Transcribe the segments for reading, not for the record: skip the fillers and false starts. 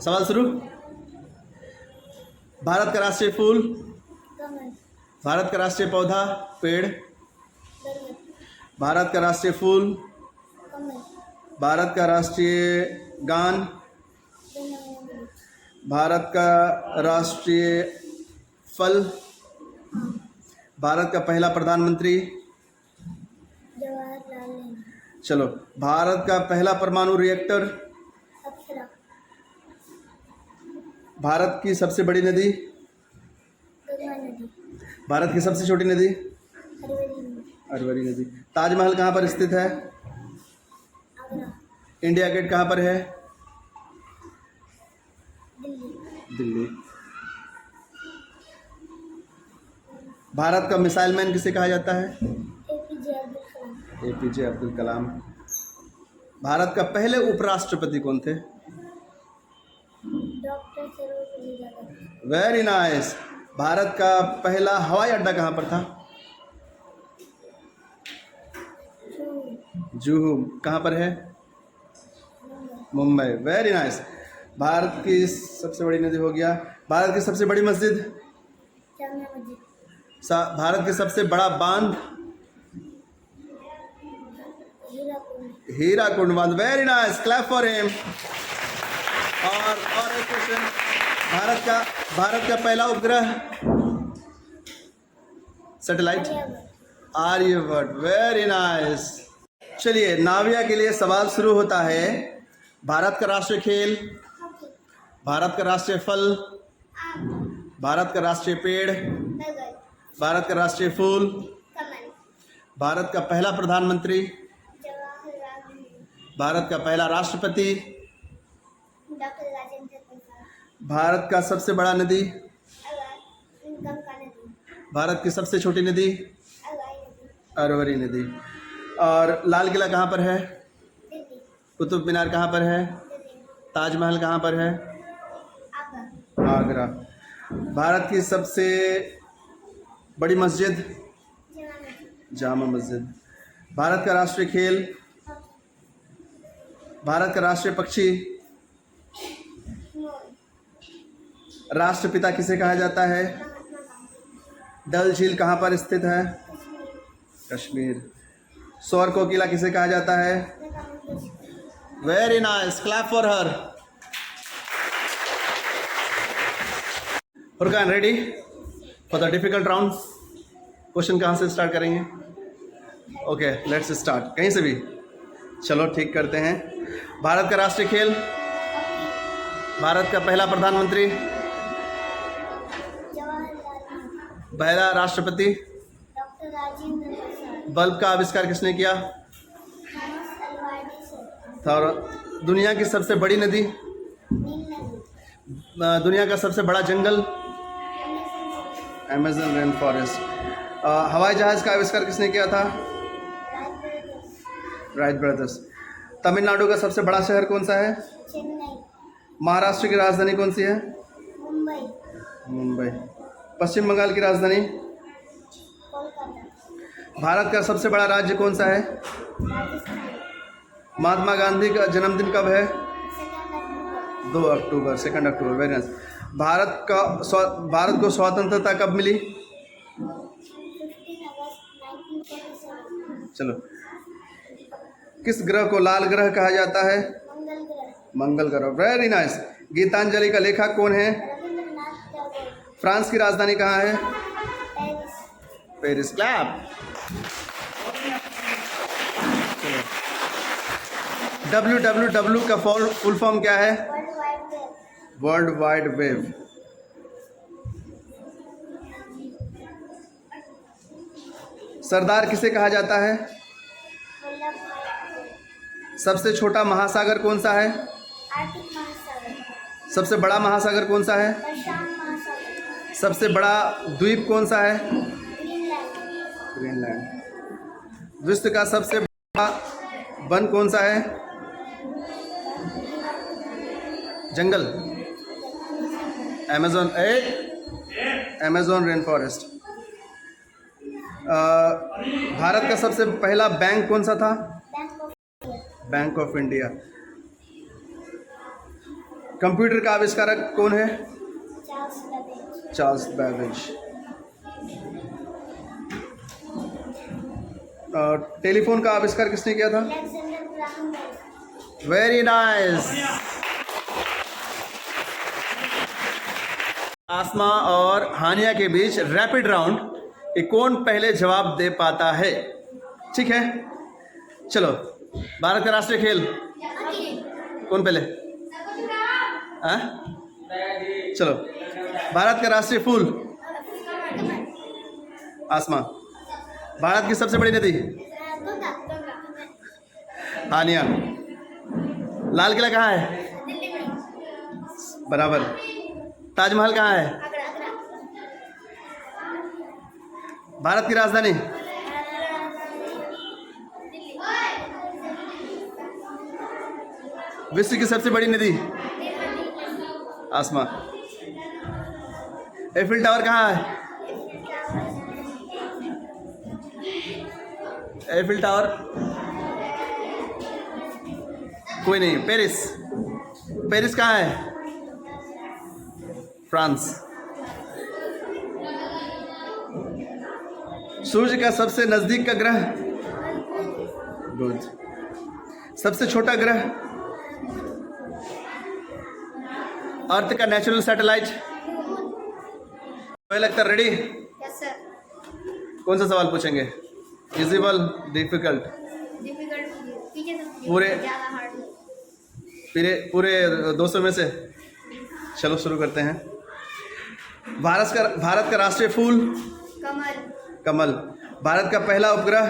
सवाल शुरू। भारत का राष्ट्रीय फूल, कमल, भारत का राष्ट्रीय पौधा पेड़, बरगद, भारत का राष्ट्रीय फूल, कमल, भारत का राष्ट्रीय गान, जनगणमन, भारत का राष्ट्रीय फल, भारत का पहला प्रधानमंत्री। जवाहरलाल नेहरू, चलो, भारत का पहला परमाणु रिएक्टर, अप्सरा, भारत की सबसे बड़ी नदी, गंगा नदी, भारत की सबसे छोटी नदी, अरवली नदी, अरवली नदी। ताजमहल कहाँ पर स्थित है? आगरा, इंडिया गेट कहाँ पर है? दिल्ली, दिल्ली। भारत का मिसाइल मैन किसे कहा जाता है? APJ Abdul Kalam, APJ Abdul Kalam. भारत का पहले उपराष्ट्रपति कौन थे? Doctor Sarvepalli Radhakrishnan, very nice. Bharat का पहला हवाई अड्डा कहाँ पर था? जुहू, जुहू कहाँ पर है? मुंबई। Very nice. भारत की सबसे बड़ी नदी हो गया। भारत की सबसे बड़ी मस्जिद, जामिया मस्जिद, भारत की सबसे बड़ा बांध, हीराकुंड, हीराकुंड बांध। Very nice, clap for him. और एक क्वेश्चन, भारत का पहला उपग्रह, satellite, Aryabhata, Aryabhata. Very nice. चलिए, नाविया के लिए सवाल शुरू होता है। भारत का राष्ट्रीय खेल, हॉकी, भारत का राष्ट्रीय फल, आम, भारत का राष्ट्रीय पेड़, बरगद, भारत का राष्ट्रीय फूल, कमल, भारत का पहला प्रधानमंत्री, जवाहरलाल नेहरू, भारत का पहला राष्ट्रपति, डॉक्टर राजेंद्र प्रसाद, भारत का सबसे बड़ा नदी, गंगा नदी, भारत की सबसे छोटी नदी, अरवली नदी, अरवली नदी। और लाल किला कहाँ पर है? दिल्ली, कुतुब मीनार कहाँ पर है? दिल्ली, ताजमहल कहाँ पर है? आगरा, आगरा। भारत की सबसे बड़ी मस्जिद, जामा मस्जिद, जामा मस्जिद। भारत का राष्ट्रीय खेल, हॉकी, भारत का राष्ट्रीय पक्षी, मोर, राष्ट्रपिता किसे कहा जाता है? महात्मा गांधी, डल झील कहाँ पर स्थित है? कश्मीर, कश्मीर। सौर कोकिला किसे कहा जाता है? Lata Mangeshkar, very nice, clap for her. Furqan ready for the difficult round? Question कहाँ से स्टार्ट करेंगे? Okay, let's start. कहीं से भी चलो, ठीक करते हैं। भारत का राष्ट्रीय खेल, हॉकी, भारत का पहला प्रधानमंत्री, जवाहरलाल नेहरू, पहला राष्ट्रपति, डॉक्टर राजेंद्र प्रसाद, बल्ब का आविष्कार किसने किया? थॉमस अल्वा एडिसन, और दुनिया की सबसे बड़ी नदी, नील नदी, दुनिया का सबसे बड़ा जंगल, अमेज़न, अमेज़न रेन फॉरेस्ट। हवाई जहाज़ का आविष्कार किसने किया था? Wright brothers, Wright brothers. Tamil Nadu का सबसे बड़ा शहर कौन सा है? चेन्नई, महाराष्ट्र की राजधानी कौन सी है? मुंबई, मुंबई। पश्चिम बंगाल की राजधानी? कोलकाता, भारत का सबसे बड़ा राज्य कौन सा है? राजस्थान, महात्मा गांधी का जन्मदिन कब है? 2 अक्टूबर, 2 अक्टूबर, 2 अक्टूबर। Very nice. भारत को स्वतंत्रता कब मिली? 15 अगस्त 1947, चलो, किस ग्रह को लाल ग्रह कहा जाता है? मंगल ग्रह, मंगल ग्रह। Very nice. गीतांजलि का लेखक कौन है? रविंद्रनाथ टैगोर, फ्रांस की राजधानी कहाँ है? Paris, Paris. क्लैप। WWW का फुल फॉर्म क्या है? World wide web, world wide web. Sardar किसे कहा जाता है? वल्लभ भाई पटेल, सबसे छोटा महासागर कौन सा है? आर्टिक महासागर, सबसे बड़ा महासागर कौन सा है? प्रशांत महासागर, सबसे बड़ा द्वीप कौन सा है? Greenland, Greenland. विश्व का सबसे बड़ा वन कौन सा है? जंगल, अमेज़न रेन फॉरेस्ट। भारत का सबसे पहला बैंक कौन सा था? Bank of India, bank of India. Computer का आविष्कारक कौन है? Charles Babbage. Charles Babbage. Telephone का आविष्कार किसने किया था? Alexander Graham Bell. Very nice. Asma और हानिया के बीच रैपिड राउंड, कि कौन पहले जवाब दे पाता है। ठीक है, चलो। भारत का राष्ट्रीय खेल कौन पहले? चलो। भारत का राष्ट्रीय फूल? आसमा। भारत की सबसे बड़ी नदी? हानिया। लाल किला कहाँ है? दिल्ली में। बराबर। ताजमहल कहाँ है? आगरा। भारत की राजधानी? विश्व की सबसे बड़ी नदी? आसमा। एफिल टावर कहाँ है? एफिल टावर कोई नहीं। पेरिस? पेरिस कहाँ है? फ्रांस। सूर्य का सबसे नजदीक का ग्रह? बुध। सबसे छोटा ग्रह? अर्थ का नेचुरल सैटेलाइट? लगता रेडी? Yes sir. कौन सा सवाल पूछेंगे? Eligible, difficult? डिफिकल्ट पूरे ज़्यादा हार्ड। पूरे 200 में से? चलो शुरू करते हैं। भारत का राष्ट्रीय फूल? कमल। कमल। भारत का पहला उपग्रह?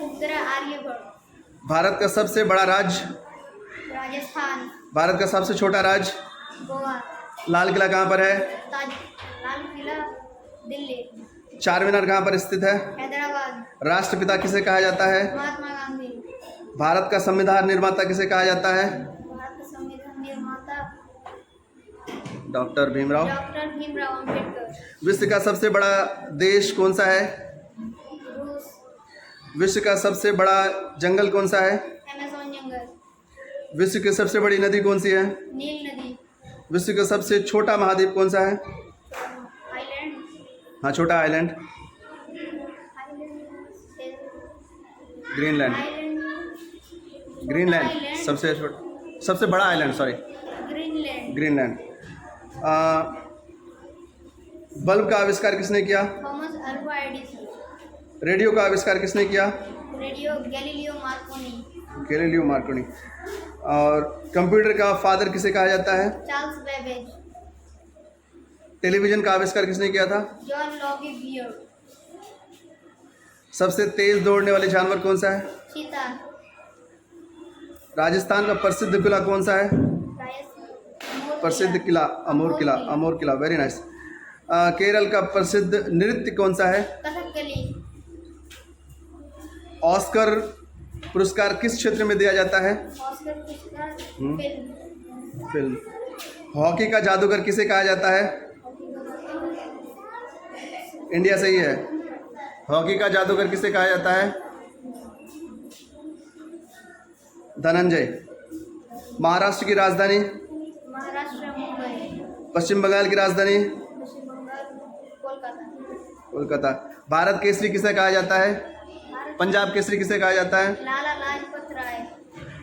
उपग्रह आर्यभट्ट। भारत का सबसे बड़ा राज्य? राजस्थान। भारत का सबसे छोटा राज्य? गोवा। लाल किला कहाँ पर है? लाल किला दिल्ली। चार मीनार कहाँ पर स्थित है? हैदराबाद। राष्ट्रपिता किसे कहा जाता है? महात्मा गांधी। भारत का संविधान निर्माता किसे कहा जाता है? भारत का संविधान निर्माता डॉक्टर भीमराव। डॉक्टर भीमराव अम्बेडकर। विश्व का सबसे बड़ा देश कौन सा है? रूस। विश्व का सबसे बड़ा जंगल कौन सा है? अमेज़न जंगल। विश्व की सबसे बड़ी नदी कौन सी है? नील नदी। विश्व का सबसे छोटा महाद्वीप कौन सा है? आइलैंड। हाँ, छोटा आइलैंड? ग्रीनलैंड। ग्रीनलैंड सबसे बड़ा island, sorry, Greenland. Greenland. Bulb का आविष्कार किसने किया? Thomas Alva Edison. रेडियो का आविष्कार किसने किया? Radio Galileo Markovnikov. Galileo Markovnikov. और कंप्यूटर का फादर किसे कहा जाता है? Charles Babbage. टेलीविजन का आविष्कार किसने किया था? जॉन लॉगी बियर। सबसे तेज दौड़ने वाले जानवर कौन सा है? चीता। राजस्थान का प्रसिद्ध किला कौन सा है? प्रसिद्ध किला अमोर किला। अमोर किला, वेरी नाइस। केरल का प्रसिद्ध नृत्य कौन सा है? कथकली। ऑस्कर पुरस्कार किस क्षेत्र में दिया जाता है? ऑस्कर पुरस्कार फिल्म। फिल्म। हॉकी का जादूगर किसे कहा जाता है? इंडिया से ही है। हॉकी का जादूगर किसे कहा जाता है? धनंजय। महाराष्ट्र की राजधानी? महाराष्ट्र मुंबई। पश्चिम बंगाल की राजधानी? पश्चिम बंगाल कोलकाता। कोलकाता। भारत केसरी किसे कहा जाता है? पंजाब केसरी किसे कहा जाता है? लाला लाजपत राय।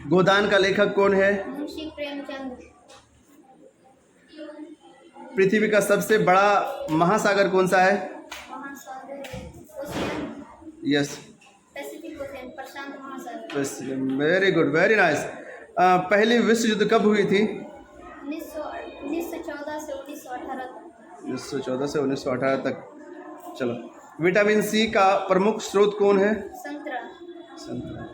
गोदान का लेखक कौन है? मुंशी प्रेमचंद। पृथ्वी का सबसे बड़ा महासागर कौन सा है? महासागर ओशियन। यस, पैसिफिक ओशियन, प्रशांत महासागर। Very good, very nice. पहली विश्व युद्ध कब हुई थी? 1914 से 1918 तक। 1914 से 1918 तक। चलो। विटामिन सी का प्रमुख स्रोत कौन है? संतरा। संतरा।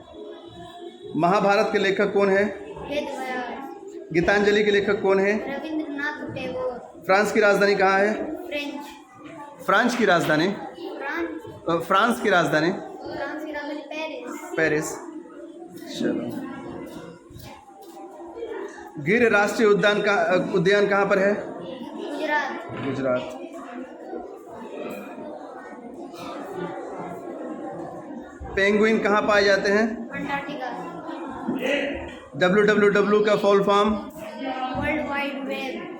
महाभारत के लेखक कौन है? वेद व्यास। गीतांजलि के लेखक कौन है? रविंद्रनाथ टैगोर। फ्रांस की राजधानी कहाँ है? फ्रेंच। फ्रांस की राजधानी? फ्रांस। फ्रांस की राजधानी? फ्रांस की राजधानी पेरिस। पेरिस। चलो। गिर राष्ट्रीय उद्यान कहाँ पर है? गुजरात। गुजरात। पेंगुइन कहाँ पाए जाते हैं? अंटार्कटिका। WWW का full form? World world wide web.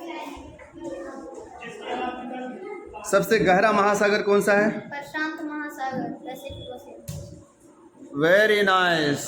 सबसे गहरा महासागर कौन सा है? प्रशांत महासागर, पैसिफिक ओशियन। Very nice.